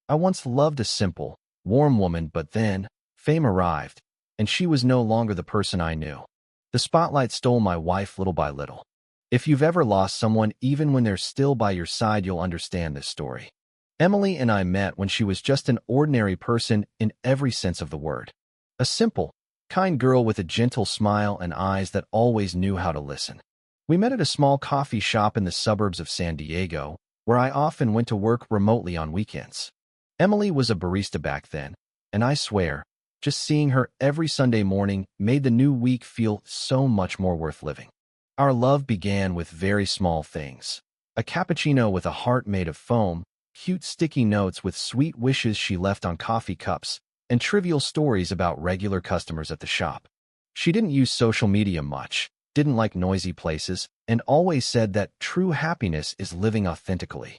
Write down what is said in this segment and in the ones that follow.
I once loved a simple, warm woman, but then fame arrived, and she was no longer the person I knew. The spotlight stole my wife little by little. If you've ever lost someone, even when they're still by your side, you'll understand this story. Emily and I met when she was just an ordinary person in every sense of the word. A simple, kind girl with a gentle smile and eyes that always knew how to listen. We met at a small coffee shop in the suburbs of San Diego, where I often went to work remotely on weekends. Emily was a barista back then, and I swear, just seeing her every Sunday morning made the new week feel so much more worth living. Our love began with very small things. A cappuccino with a heart made of foam, cute sticky notes with sweet wishes she left on coffee cups, and trivial stories about regular customers at the shop. She didn't use social media much, didn't like noisy places, and always said that true happiness is living authentically.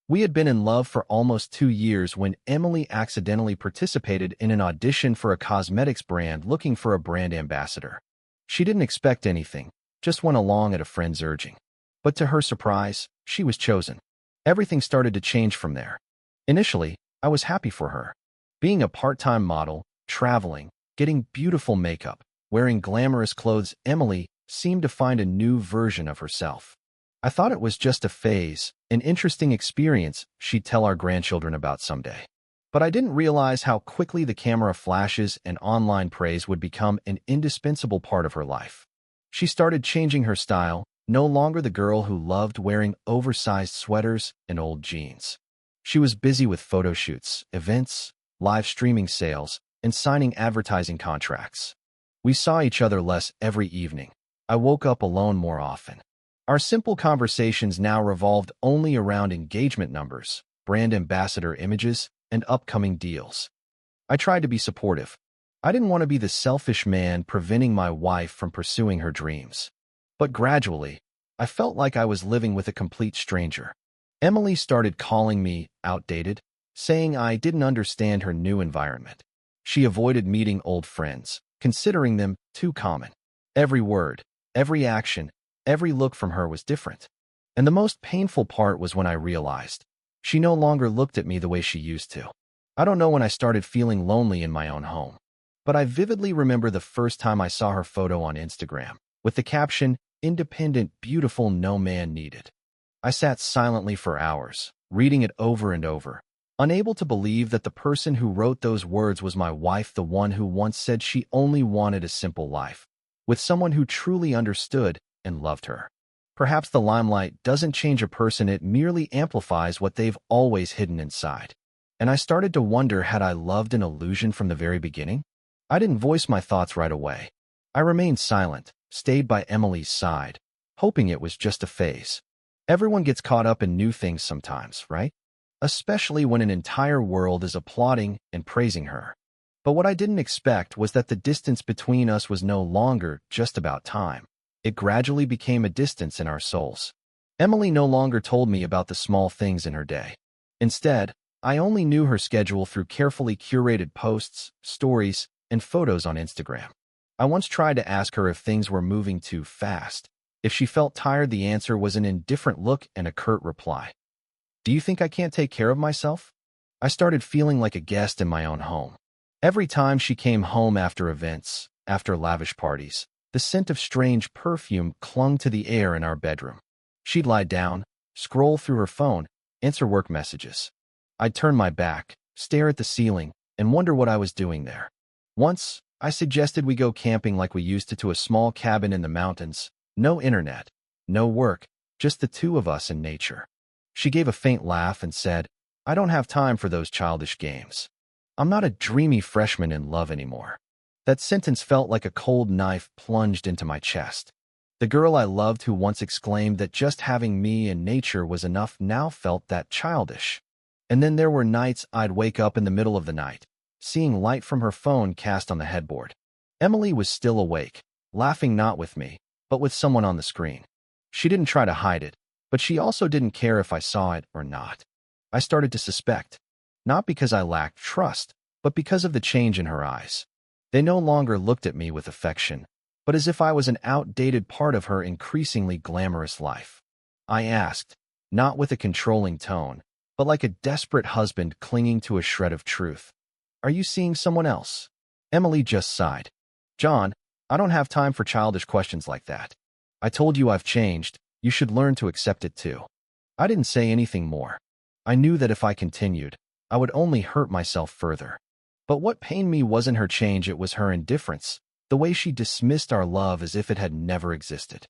We had been in love for almost 2 years when Emily accidentally participated in an audition for a cosmetics brand looking for a brand ambassador. She didn't expect anything, just went along at a friend's urging. But to her surprise, she was chosen. Everything started to change from there. Initially, I was happy for her. Being a part-time model, traveling, getting beautiful makeup, wearing glamorous clothes, Emily seemed to find a new version of herself. I thought it was just a phase, an interesting experience she'd tell our grandchildren about someday. But I didn't realize how quickly the camera flashes and online praise would become an indispensable part of her life. She started changing her style, no longer the girl who loved wearing oversized sweaters and old jeans. She was busy with photo shoots, events, live streaming sales, and signing advertising contracts. We saw each other less every evening. I woke up alone more often. Our simple conversations now revolved only around engagement numbers, brand ambassador images, and upcoming deals. I tried to be supportive. I didn't want to be the selfish man preventing my wife from pursuing her dreams. But gradually, I felt like I was living with a complete stranger. Emily started calling me outdated, saying I didn't understand her new environment. She avoided meeting old friends, considering them too common. Every word, every action, every look from her was different. And the most painful part was when I realized she no longer looked at me the way she used to. I don't know when I started feeling lonely in my own home, but I vividly remember the first time I saw her photo on Instagram, with the caption, "Independent, beautiful, no man needed." I sat silently for hours, reading it over and over, unable to believe that the person who wrote those words was my wife, the one who once said she only wanted a simple life, with someone who truly understood and loved her. Perhaps the limelight doesn't change a person, it merely amplifies what they've always hidden inside. And I started to wonder, had I loved an illusion from the very beginning? I didn't voice my thoughts right away. I remained silent, stayed by Emily's side, hoping it was just a phase. Everyone gets caught up in new things sometimes, right? Especially when an entire world is applauding and praising her. But what I didn't expect was that the distance between us was no longer just about time. It gradually became a distance in our souls. Emily no longer told me about the small things in her day. Instead, I only knew her schedule through carefully curated posts, stories, and photos on Instagram. I once tried to ask her if things were moving too fast. If she felt tired, the answer was an indifferent look and a curt reply. "Do you think I can't take care of myself?" I started feeling like a guest in my own home. Every time she came home after events, after lavish parties, the scent of strange perfume clung to the air in our bedroom. She'd lie down, scroll through her phone, answer work messages. I'd turn my back, stare at the ceiling, and wonder what I was doing there. Once, I suggested we go camping like we used to a small cabin in the mountains. No internet, no work, just the two of us and nature. She gave a faint laugh and said, "I don't have time for those childish games. I'm not a dreamy freshman in love anymore." That sentence felt like a cold knife plunged into my chest. The girl I loved, who once exclaimed that just having me and nature was enough, now felt that childish. And then there were nights I'd wake up in the middle of the night, seeing light from her phone cast on the headboard. Emily was still awake, laughing not with me, but with someone on the screen. She didn't try to hide it, but she also didn't care if I saw it or not. I started to suspect, not because I lacked trust, but because of the change in her eyes. They no longer looked at me with affection, but as if I was an outdated part of her increasingly glamorous life. I asked, not with a controlling tone, but like a desperate husband clinging to a shred of truth. Are you seeing someone else? Emily just sighed. John, I don't have time for childish questions like that. I told you I've changed. You should learn to accept it too. I didn't say anything more. I knew that if I continued, I would only hurt myself further. But what pained me wasn't her change, it was her indifference, the way she dismissed our love as if it had never existed.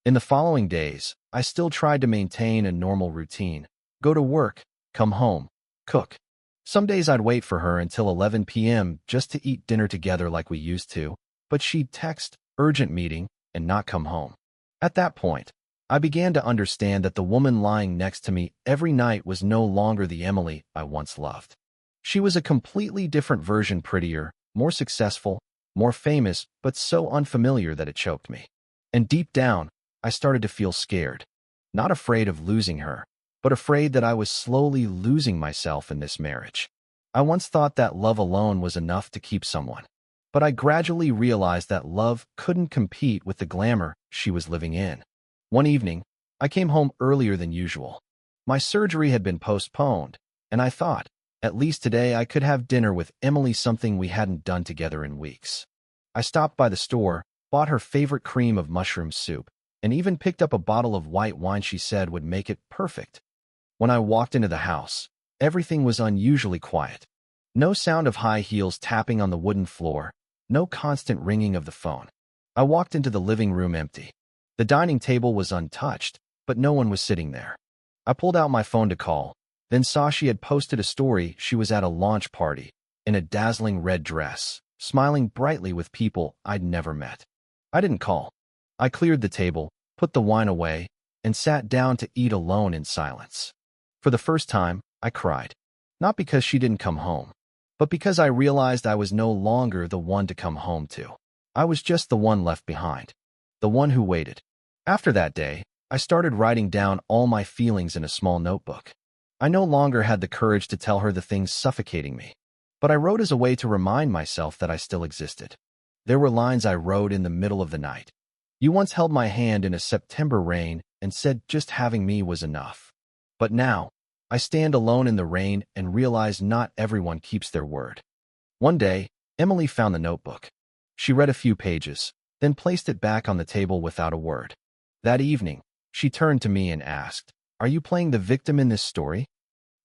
In the following days, I still tried to maintain a normal routine. Go to work, come home, cook. Some days I'd wait for her until 11 p.m. just to eat dinner together like we used to, but she'd text, urgent meeting, and not come home. At that point, I began to understand that the woman lying next to me every night was no longer the Emily I once loved. She was a completely different version, prettier, more successful, more famous, but so unfamiliar that it choked me. And deep down, I started to feel scared. Not afraid of losing her, but afraid that I was slowly losing myself in this marriage. I once thought that love alone was enough to keep someone. But I gradually realized that love couldn't compete with the glamour she was living in. One evening, I came home earlier than usual. My surgery had been postponed, and I thought, at least today I could have dinner with Emily, something we hadn't done together in weeks. I stopped by the store, bought her favorite cream of mushroom soup, and even picked up a bottle of white wine she said would make it perfect. When I walked into the house, everything was unusually quiet. No sound of high heels tapping on the wooden floor, no constant ringing of the phone. I walked into the living room empty. The dining table was untouched, but no one was sitting there. I pulled out my phone to call, then saw she had posted a story. She was at a launch party, in a dazzling red dress, smiling brightly with people I'd never met. I didn't call. I cleared the table, put the wine away, and sat down to eat alone in silence. For the first time, I cried. Not because she didn't come home, but because I realized I was no longer the one to come home to. I was just the one left behind. The one who waited. After that day, I started writing down all my feelings in a small notebook. I no longer had the courage to tell her the things suffocating me, but I wrote as a way to remind myself that I still existed. There were lines I wrote in the middle of the night. You once held my hand in a September rain and said just having me was enough. But now, I stand alone in the rain and realize not everyone keeps their word. One day, Emily found the notebook. She read a few pages, then placed it back on the table without a word. That evening, she turned to me and asked, "Are you playing the victim in this story?"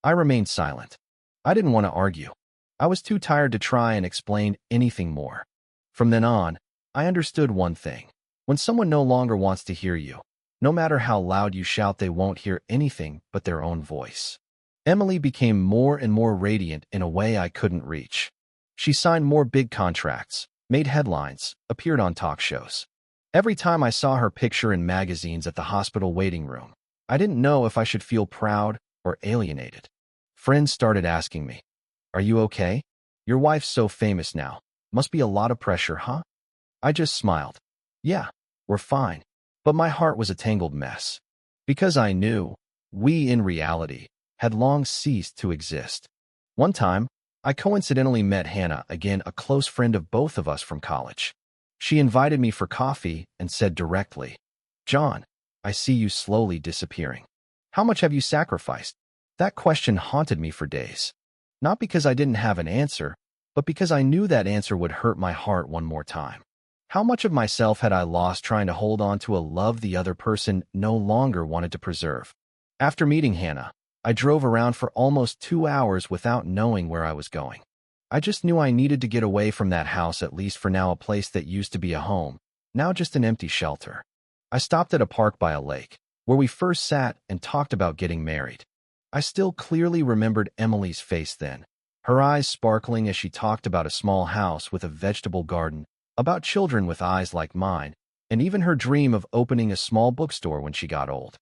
I remained silent. I didn't want to argue. I was too tired to try and explain anything more. From then on, I understood one thing. When someone no longer wants to hear you, no matter how loud you shout, they won't hear anything but their own voice. Emily became more and more radiant in a way I couldn't reach. She signed more big contracts, made headlines, appeared on talk shows. Every time I saw her picture in magazines at the hospital waiting room, I didn't know if I should feel proud or alienated. Friends started asking me, "Are you okay? Your wife's so famous now. Must be a lot of pressure, huh?" I just smiled. Yeah, we're fine. But my heart was a tangled mess. Because I knew, we in reality, had long ceased to exist. One time, I coincidentally met Hannah, again a close friend of both of us from college. She invited me for coffee and said directly, "John, I see you slowly disappearing. How much have you sacrificed?" That question haunted me for days. Not because I didn't have an answer, but because I knew that answer would hurt my heart one more time. How much of myself had I lost trying to hold on to a love the other person no longer wanted to preserve? After meeting Hannah, I drove around for almost 2 hours without knowing where I was going. I just knew I needed to get away from that house, at least for now, a place that used to be a home, now just an empty shelter. I stopped at a park by a lake, where we first sat and talked about getting married. I still clearly remembered Emily's face then, her eyes sparkling as she talked about a small house with a vegetable garden, about children with eyes like mine, and even her dream of opening a small bookstore when she got old.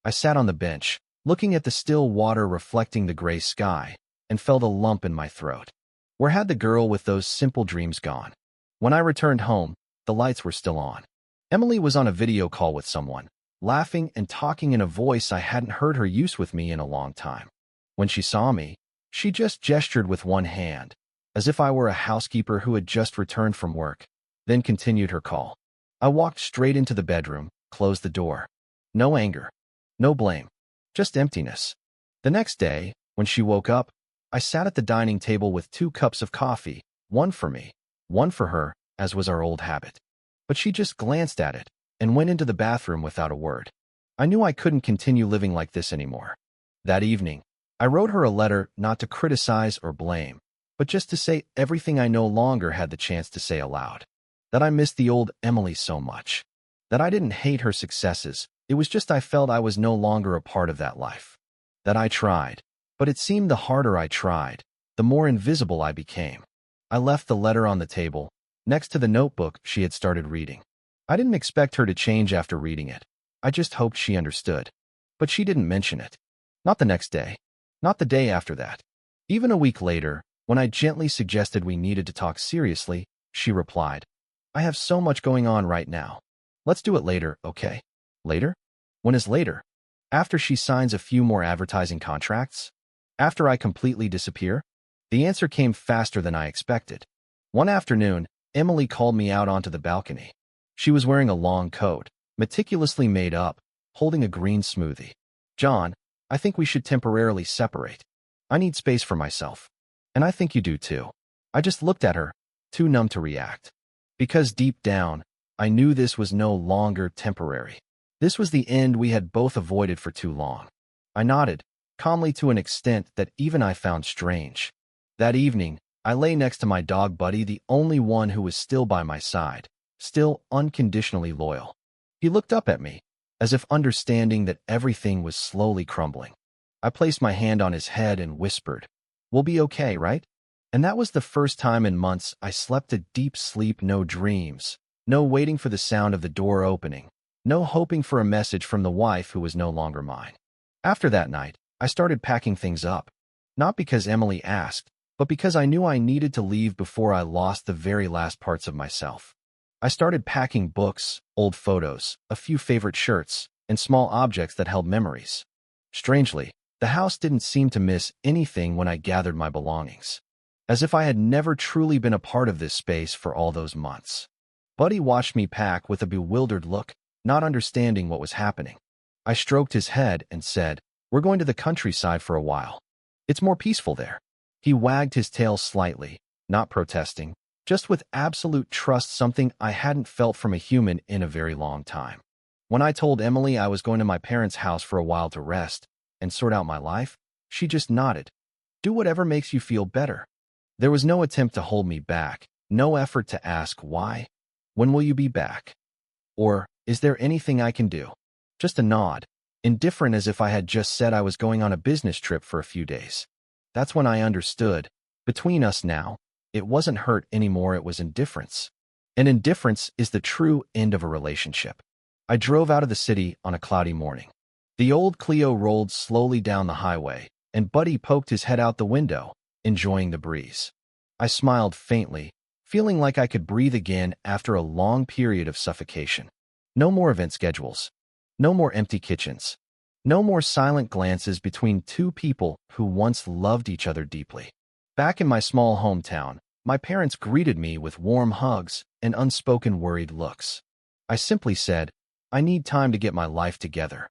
I sat on the bench, looking at the still water reflecting the gray sky, and felt a lump in my throat. Where had the girl with those simple dreams gone? When I returned home, the lights were still on. Emily was on a video call with someone, laughing and talking in a voice I hadn't heard her use with me in a long time. When she saw me, she just gestured with one hand, as if I were a housekeeper who had just returned from work, then continued her call. I walked straight into the bedroom, closed the door. No anger, no blame, just emptiness. The next day, When she woke up, I sat at the dining table with 2 cups of coffee, one for me, one for her, as was our old habit. But she just glanced at it and went into the bathroom without a word. I knew I couldn't continue living like this anymore. That evening, I wrote her a letter not to criticize or blame, but just to say everything I no longer had the chance to say aloud. That I missed the old Emily so much. That I didn't hate her successes, it was just I felt I was no longer a part of that life. That I tried, but it seemed the harder I tried, the more invisible I became. I left the letter on the table, next to the notebook she had started reading. I didn't expect her to change after reading it. I just hoped she understood. But she didn't mention it. Not the next day. Not the day after that. Even a week later, when I gently suggested we needed to talk seriously, she replied, "I have so much going on right now. Let's do it later, okay?" Later? When is later? After she signs a few more advertising contracts? After I completely disappear? The answer came faster than I expected. One afternoon, Emily called me out onto the balcony. She was wearing a long coat, meticulously made up, holding a green smoothie. "John, I think we should temporarily separate. I need space for myself. And I think you do too." I just looked at her, too numb to react. Because deep down, I knew this was no longer temporary. This was the end we had both avoided for too long. I nodded, calmly to an extent that even I found strange. That evening, I lay next to my dog Buddy, the only one who was still by my side, still unconditionally loyal. He looked up at me, as if understanding that everything was slowly crumbling. I placed my hand on his head and whispered, "We'll be okay, right?" And that was the first time in months I slept a deep sleep, no dreams, no waiting for the sound of the door opening, no hoping for a message from the wife who was no longer mine. After that night, I started packing things up, not because Emily asked, but because I knew I needed to leave before I lost the very last parts of myself. I started packing books, old photos, a few favorite shirts, and small objects that held memories. Strangely, the house didn't seem to miss anything when I gathered my belongings, as if I had never truly been a part of this space for all those months. Buddy watched me pack with a bewildered look, not understanding what was happening. I stroked his head and said, "We're going to the countryside for a while. It's more peaceful there." He wagged his tail slightly, not protesting, just with absolute trust, something I hadn't felt from a human in a very long time. When I told Emily I was going to my parents' house for a while to rest and sort out my life, she just nodded. "Do whatever makes you feel better." There was no attempt to hold me back, no effort to ask why. "When will you be back?" Or, "Is there anything I can do?" Just a nod, indifferent, as if I had just said I was going on a business trip for a few days. That's when I understood. Between us now, it wasn't hurt anymore, it was indifference. And indifference is the true end of a relationship. I drove out of the city on a cloudy morning. The old Clio rolled slowly down the highway, and Buddy poked his head out the window, enjoying the breeze. I smiled faintly, feeling like I could breathe again after a long period of suffocation. No more event schedules. No more empty kitchens. No more silent glances between two people who once loved each other deeply. Back in my small hometown, my parents greeted me with warm hugs and unspoken worried looks. I simply said, "I need time to get my life together."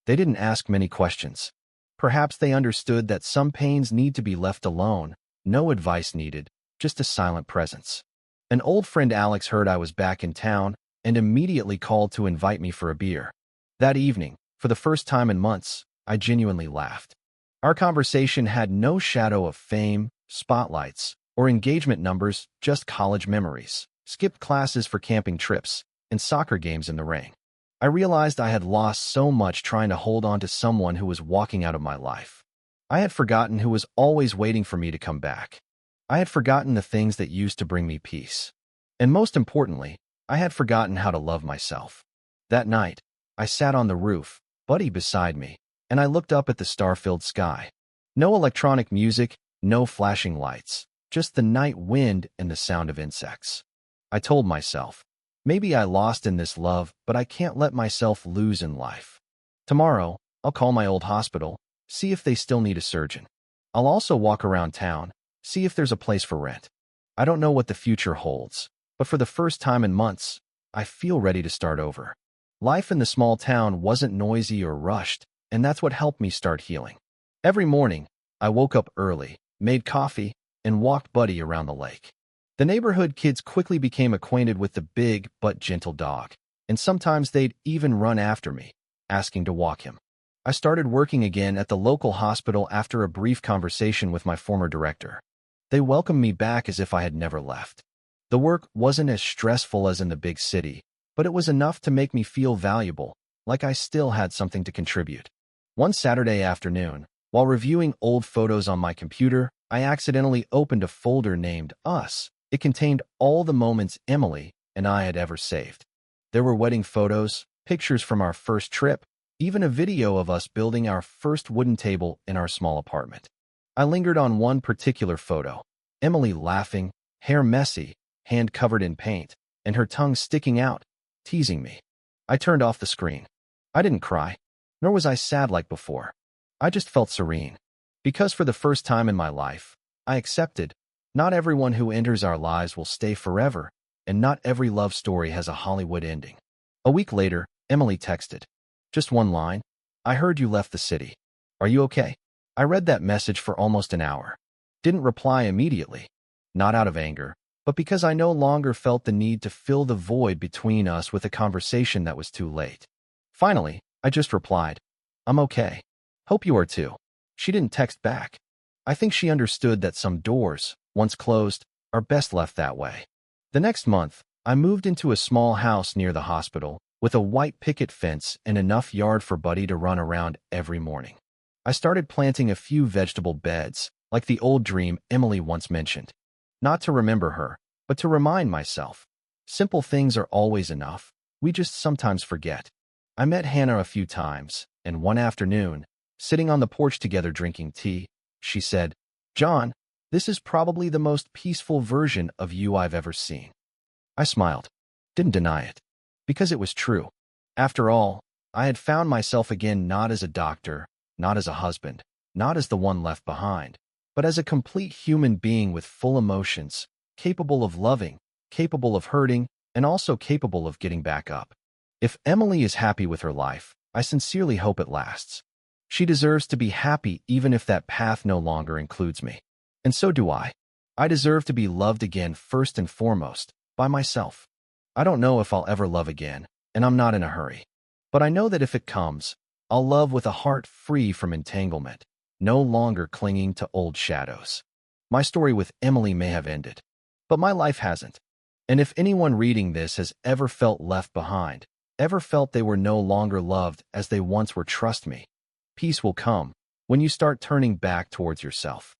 They didn't ask many questions. Perhaps they understood that some pains need to be left alone, no advice needed, just a silent presence. An old friend, Alex, heard I was back in town and immediately called to invite me for a beer. That evening, for the first time in months, I genuinely laughed. Our conversation had no shadow of fame, spotlights, or engagement numbers, just college memories, skipped classes for camping trips, and soccer games in the rain. I realized I had lost so much trying to hold on to someone who was walking out of my life. I had forgotten who was always waiting for me to come back. I had forgotten the things that used to bring me peace. And most importantly, I had forgotten how to love myself. That night, I sat on the roof, Buddy beside me, and I looked up at the star-filled sky. No electronic music, no flashing lights, just the night wind and the sound of insects. I told myself, maybe I lost in this love, but I can't let myself lose in life. Tomorrow, I'll call my old hospital, see if they still need a surgeon. I'll also walk around town, see if there's a place for rent. I don't know what the future holds, but for the first time in months, I feel ready to start over. Life in the small town wasn't noisy or rushed, and that's what helped me start healing. Every morning, I woke up early, made coffee, and walked Buddy around the lake. The neighborhood kids quickly became acquainted with the big but gentle dog, and sometimes they'd even run after me, asking to walk him. I started working again at the local hospital after a brief conversation with my former director. They welcomed me back as if I had never left. The work wasn't as stressful as in the big city, but it was enough to make me feel valuable, like I still had something to contribute. One Saturday afternoon, while reviewing old photos on my computer, I accidentally opened a folder named Us. It contained all the moments Emily and I had ever saved. There were wedding photos, pictures from our first trip, even a video of us building our first wooden table in our small apartment. I lingered on one particular photo, Emily laughing, hair messy, hand covered in paint, and her tongue sticking out, teasing me. I turned off the screen. I didn't cry, nor was I sad like before. I just felt serene. Because for the first time in my life, I accepted, not everyone who enters our lives will stay forever, and not every love story has a Hollywood ending. A week later, Emily texted. Just one line. I heard you left the city. Are you okay? I read that message for almost an hour. Didn't reply immediately. Not out of anger, but because I no longer felt the need to fill the void between us with a conversation that was too late. Finally, I just replied, I'm okay. Hope you are too. She didn't text back. I think she understood that some doors, once closed, are best left that way. The next month, I moved into a small house near the hospital, with a white picket fence and enough yard for Buddy to run around every morning. I started planting a few vegetable beds, like the old dream Emily once mentioned. Not to remember her, but to remind myself. Simple things are always enough. We just sometimes forget. I met Hannah a few times, and one afternoon, sitting on the porch together drinking tea, she said, John, this is probably the most peaceful version of you I've ever seen. I smiled, didn't deny it, because it was true. After all, I had found myself again not as a doctor, not as a husband, not as the one left behind, but as a complete human being with full emotions, capable of loving, capable of hurting, and also capable of getting back up. If Emily is happy with her life, I sincerely hope it lasts. She deserves to be happy even if that path no longer includes me. And so do I. I deserve to be loved again first and foremost, by myself. I don't know if I'll ever love again, and I'm not in a hurry. But I know that if it comes, I'll love with a heart free from entanglement, no longer clinging to old shadows. My story with Emily may have ended, but my life hasn't. And if anyone reading this has ever felt left behind, ever felt they were no longer loved as they once were, trust me, peace will come when you start turning back towards yourself.